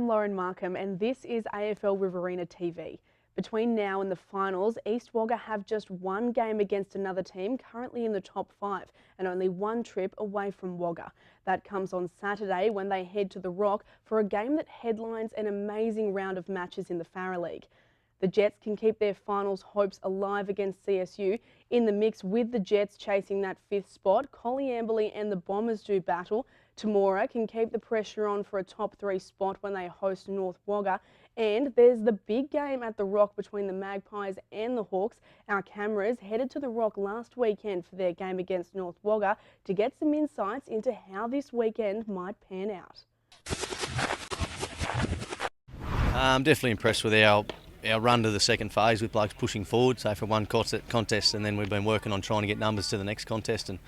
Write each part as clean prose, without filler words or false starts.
Lauren Markham and this is AFL Riverina TV. Between now and the finals, East Wagga have just one game against another team currently in the top 5 and only one trip away from Wagga. That comes on Saturday when they head to the Rock for a game that headlines an amazing round of matches in the Farah League. The Jets can keep their finals hopes alive against CSU. In the mix with the Jets chasing that 5th spot, Collie Amberley and the Bombers do battle. Tamora can keep the pressure on for a top 3 spot when they host North Wagga. And there's the big game at the Rock between the Magpies and the Hawks. Our cameras headed to the Rock last weekend for their game against North Wagga to get some insights into how this weekend might pan out. I'm definitely impressed with our run to the second phase with blokes pushing forward, so from one contest, and then we've been working on trying to get numbers to the next contest, and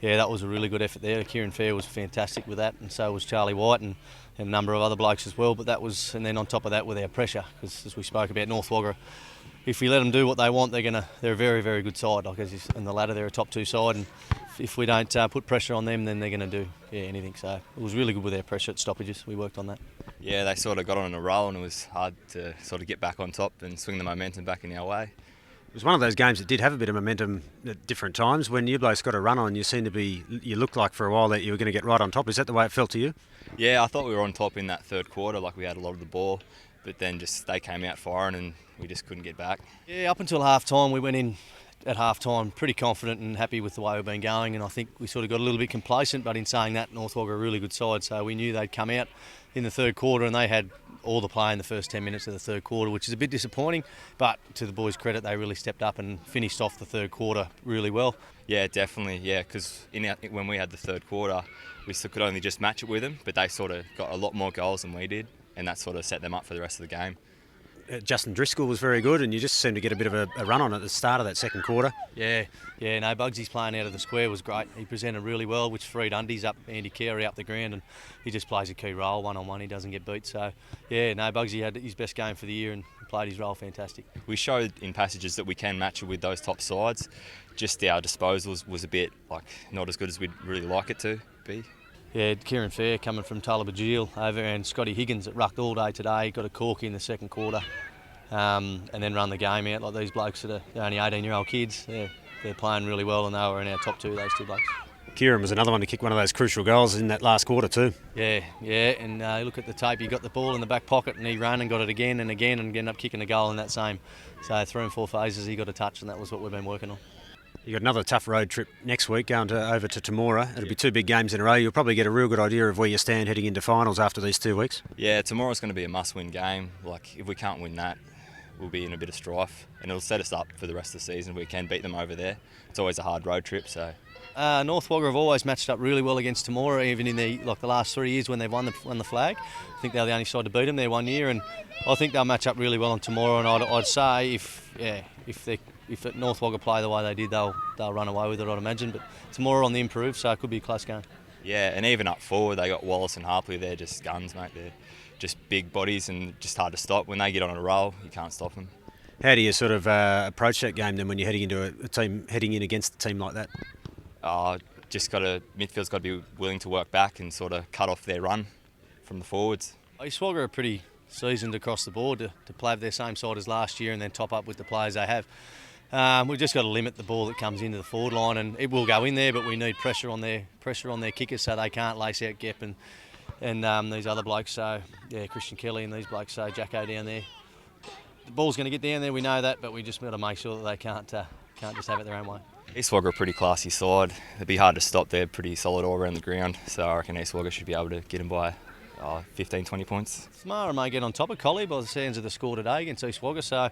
yeah, that was a really good effort there. Kieran Fair was fantastic with that, and so was Charlie White and a number of other blokes as well, but that was, and then on top of that with our pressure, because as we spoke about North Wagga, if we let them do what they want, they're a very, very good side. Like in the ladder, they're a top 2 side, and if we don't put pressure on them, then they're going to do anything. So it was really good with our pressure at stoppages. We worked on that. Yeah, they sort of got on a roll, and it was hard to sort of get back on top and swing the momentum back in our way. It was one of those games that did have a bit of momentum at different times. When you blokes got a run on, you looked like for a while that you were going to get right on top. Is that the way it felt to you? Yeah, I thought we were on top in that third quarter, like we had a lot of the ball, but then just they came out firing and we just couldn't get back. Yeah, up until half-time, we went in at half-time pretty confident and happy with the way we've been going, and I think we sort of got a little bit complacent, but in saying that, North Wagga are a really good side, so we knew they'd come out in the third quarter, and they had all the play in the first 10 minutes of the third quarter, which is a bit disappointing, but to the boys' credit, they really stepped up and finished off the third quarter really well. Yeah, definitely, yeah, because when we had the third quarter, we could only just match it with them, but they sort of got a lot more goals than we did, and that sort of set them up for the rest of the game. Justin Driscoll was very good, and you just seemed to get a bit of a run on at the start of that second quarter. Yeah, no, Bugsy's playing out of the square was great. He presented really well, which freed undies up Andy Carey up the ground, and he just plays a key role one-on-one. He doesn't get beat. So, yeah, no, Bugsy had his best game for the year and played his role fantastic. We showed in passages that we can match it with those top sides. Just our disposals was a bit not as good as we'd really like it to be. Yeah, Kieran Fair coming from Tullabajil over, and Scotty Higgins that rucked all day today, got a cork in the second quarter, and then run the game out. Like these blokes that are only 18-year-old kids, they're playing really well, and they were in our top 2, those 2 blokes. Kieran was another one to kick one of those crucial goals in that last quarter too. Yeah, and look at the tape, he got the ball in the back pocket and he ran and got it again and ended up kicking a goal in that same. So 3 and 4 phases he got a touch, and that was what we've been working on. You got another tough road trip next week going over to Tamora. It'll be 2 big games in a row. You'll probably get a real good idea of where you stand heading into finals after these 2 weeks. Yeah, tomorrow's going to be a must-win game. If we can't win that, we'll be in a bit of strife, and it'll set us up for the rest of the season. We can beat them over there. It's always a hard road trip. So North Wagga have always matched up really well against Tamora, even in the last 3 years when they've won the flag. I think they're the only side to beat them there one year, and I think they'll match up really well on Tamora. And I'd say if North Wagga play the way they did, they'll run away with it, I'd imagine. But Tamora on the improve, so it could be a close game. Yeah, and even up forward, they got Wallace and Harpley. They're just guns, mate. They're just big bodies and just hard to stop. When they get on a roll, you can't stop them. How do you sort of approach that game then when you're heading into a team heading in against a team like that? Midfield's got to be willing to work back and sort of cut off their run from the forwards. East Wagga are pretty seasoned across the board to play with their same side as last year and then top up with the players they have. We've just got to limit the ball that comes into the forward line, and it will go in there, but we need pressure on their kickers so they can't lace out Gep and these other blokes. So yeah, Christian Kelly and these blokes. So Jacko down there. The ball's going to get down there. We know that, but we just got to make sure that they can't just have it their own way. East Wagga are a pretty classy side. It'd be hard to stop. They're pretty solid all around the ground. So I reckon East Wagga should be able to get them by 15, 20 points. Mara may get on top of Collie by the sounds of the score today against East Wagga. So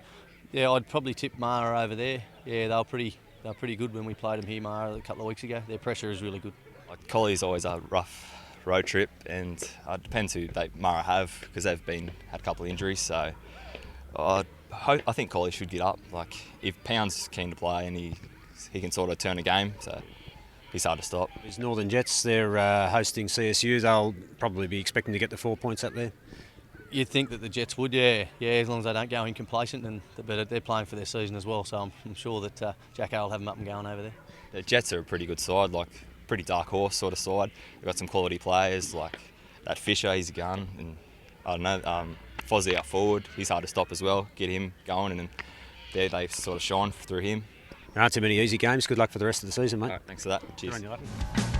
yeah, I'd probably tip Mara over there. Yeah, they were pretty good when we played them here, Mara, a couple of weeks ago. Their pressure is really good. Collie's always a rough road trip, and it depends who Mara have, because they've had a couple of injuries. So I think Collie should get up. If Pound's keen to play and he can sort of turn a game, so he's hard to stop. These Northern Jets, they're hosting CSU. They'll probably be expecting to get the 4 points up there. You'd think that the Jets would, yeah, as long as they don't go in complacent, but they're playing for their season as well, so I'm sure that Jacko will have them up and going over there. The Jets are a pretty good side, pretty dark horse sort of side. They've got some quality players, that Fisher, he's a gun, and I don't know, Fozzie out forward, he's hard to stop as well, get him going, and then there they sort of shine through him. There aren't too many easy games. Good luck for the rest of the season, mate. All right, thanks for that. Cheers. Good on you, Luff.